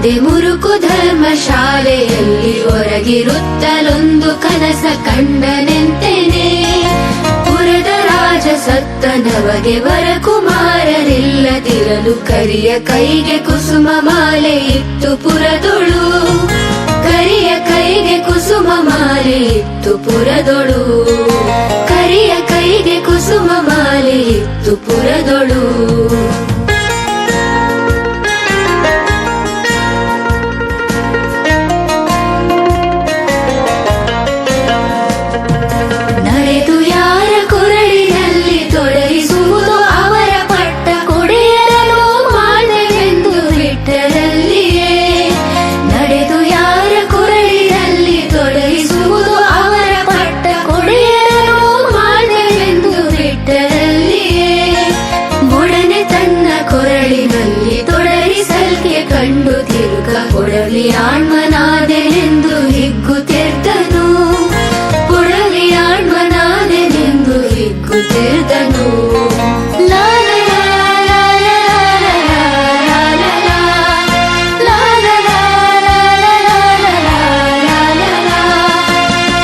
ತಂದೆ ಮುರುಕು ಧರ್ಮಶಾಲೆಯಲ್ಲಿ ಹೊರಗಿರುತ್ತಲೊಂದು ಕನಸ ಕಂಡನೆಂತೆನೆ. ಪುರದ ರಾಜ ಸತ್ತ ನಮಗೆ ವರಕುಮಾರರಿಲ್ಲದಿರಲು ಕರಿಯ ಕೈಗೆ ಕುಸುಮ ಮಾಲೆ ಇತ್ತು ಪುರದೊಳು. ಕರಿಯ ಕೈಗೆ ಕುಸುಮ ಮಾಲೆ ಇತ್ತು ಪುರದೊಳು. ಕರಿಯ ಕೈಗೆ ಕುಸುಮ ಮಾಲೆ ಇತ್ತು ಪುರದೊಳು. ನಡೆದು ಯಾರ ಕೊರಳಿನಲ್ಲಿ ತೊಡಗಿಸುವುದು ಅವರ ಪಟ್ಟ ಕೊಡೆಯರನು ಮಾಡೆವೆಂದು ಬಿಟ್ಟರಲ್ಲಿಯೇ. ನಡೆದು ಯಾರ ಕೊರಳಿನಲ್ಲಿ ತೊಡಗಿಸುವುದು ಅವರ ಪಟ್ಟ ಕೊಡೆಯರನು ಮಾಡೆವೆಂದು ಬಿಟ್ಟರಲ್ಲಿಯೇ. ಒಡನೆ ತನ್ನ ಕೊರಳಿನಲ್ಲಿ ತೊಡಗಿಸಲ್ಕೆ ಕಂಡು ತಿರುಗ ಕೊಡಲಿ ಆಣ್ಮನಾದೆನೆಂದು ಹಿಗ್ಗುತ್ತಿದ್ದನು. ಕೊಡಲಿ ಆಣ್ಮನಾದೆನೆಂದು ಹಿಗ್ಗುತ್ತಿದ್ದನು.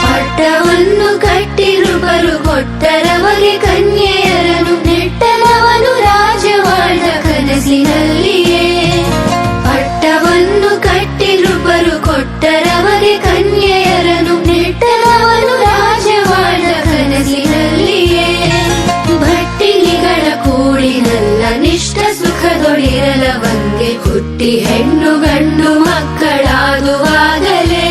ಪಟ್ಟವನ್ನು ಕಟ್ಟಿರುವರು ಕೊಟ್ಟರವಗೆ ಕನ್ಯೆಯರನು ನೆಟ್ಟನವನು ರಾಜವಾಳ್ದ ಕನಸಿನಲ್ಲಿಯೇ. ಪಟ್ಟವನ್ನು ಕಟ್ಟಿರುವರು ಕೊಟ್ಟರವಗೆ ಕನ್ಯೆಯರನು ನೆಟ್ಟನವನು ರಾಜವಾಳ್ದ ಕನಸಿನಲ್ಲಿಯೇ. ಭಟ್ಟಿನಿಗಳ ಕೂಡಿನಲ್ಲ ನಿಷ್ಠ ಸುಖದೊಳಿರಲವಂಗೆ ಹುಟ್ಟಿ ಹೆಣ್ಣು ಗಂಡು ಮಕ್ಕಳಾದುವಾಗಲೇ.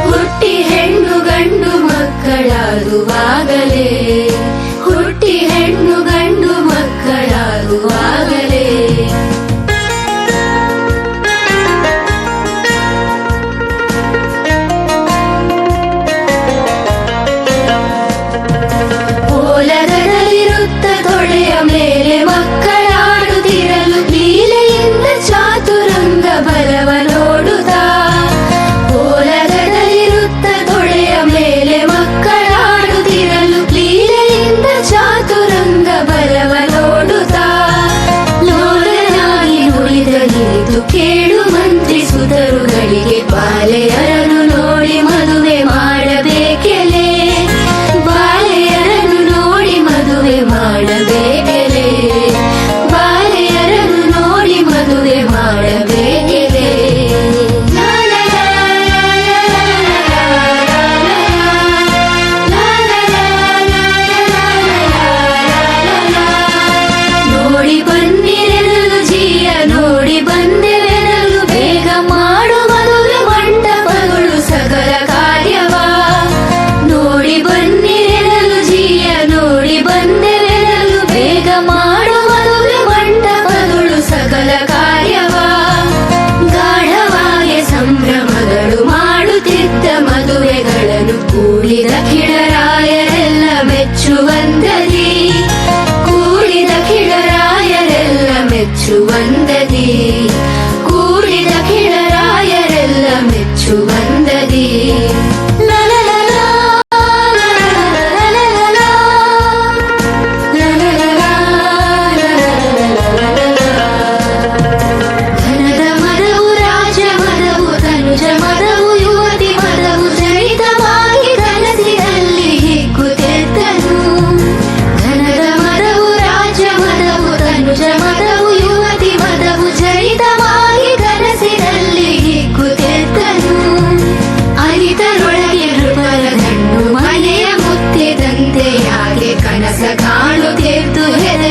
ಹುಟ್ಟಿ ಹೆಣ್ಣು ಗಂಡು ಮಕ್ಕಳಾದುವಾಗಲೇ. ಹುಟ್ಟಿ ಹೆಣ್ಣು ಗಂಡು ಮಕ್ಕಳಾದುವಾಗಲೇ. ಓಲಗದಲ್ಲಿರುತ್ತ ತೊಡೆಯ ಮೇಲೆ ಮಕ್ಕಳಾಡುತ್ತಿರಲು ಲೀಲೆಯಿಂದ ಚಾತುರಂಗ ಬಲವ ನೋಡುತ್ತಾ. ಓಲಗದಲ್ಲಿರುತ್ತ ತೊಡೆಯ ಮೇಲೆ ಮಕ್ಕಳಾಡುತ್ತಿರಲು ಲೀಲೆಯಿಂದ ಚಾತುರಂಗ ಬಲವ ನೋಡುತ್ತಾ. ಲೋಲನಾಗಿ ಉಳಿದ ನಿಂತು ಕೇಳು ಮಂತ್ರಿ ಸುತರುಗಳಿಗೆ ಬಾಲೆಯರನು ನೋಡಿ ಮದುವೆ ಮಾಡಬೇಕೆಲೆ. ಬಾಲೆಯರನು ನೋಡಿ ಮದುವೆ ಮಾಡಬೇಕೆಲೆ. ಬಾಲೆಯರನು ನೋಡಿ ಮದುವೆ ಮಾಡಬೇಕೆಲೆ. ನೋಡಿ ಬನ್ನಿರೆನಲು ಜಿಯ ನೋಡಿ ಬಂದೆವೆನಲು ಬೇಗ ಮಾಡು ಮದುವೆ ಮಂಟಪಗಳು ಸಕಲ ಕಾರ್ಯವ. ನೋಡಿ ಬನ್ನಿರೆನಲು ಜಿಯ ನೋಡಿ ಬಂದೆವೆನಲು ಬೇಗ ಮಾಡು ಮದುವೆ ಮಂಟಪಗಳು ಸಕಲ ಕಾರ್ಯವ. ಗಾಢವಾಗಿ ಸಂಭ್ರಮಗಳು ಮಾಡುತ್ತಿದ್ದ ಮದುವೆಗಳನ್ನು ಕೂಡಿದ ಕಿಳರಾಯರೆಲ್ಲ ಮೆಚ್ಚುವಂದದಿ. ಕೂಡಿದ ಕಿಳರಾಯರೆಲ್ಲ ಮೆಚ್ಚುವಂದದಿ. ಕೂಡಿದ ಕಿಳರಾಯರೆಲ್ಲ ಮೆಚ್ಚುವಂದದಿ. ಧನದ ಮದವು ರಾಜ ಮದವು ತನುಜ ಮದವು ಯುವತಿ ಮದವು ಚರಿತವಾಗಿ ಕನಸಿನಲ್ಲಿ ಹಿಗ್ಗುತ್ತಿದ್ದನು. ಧನದ ಮದವು ರಾಜ ಮದವು ತನುಜ ಮದವು ಯುವತಿ ಮದವು ಚರಿತವಾಗಿ ಕನಸಿನಲ್ಲಿ ಹಿಗ್ಗುತ್ತಿದ್ದನು. ಅರಿತರೊಳಗೆ ನೃಪರ ಗಂಡು ಮನೆಯ ಮುತ್ತಿದಂತೆ ಯಾಕೆ ಕನಸ ಕಾಣುತ್ತಿದ್ದು ಹೆದರಿ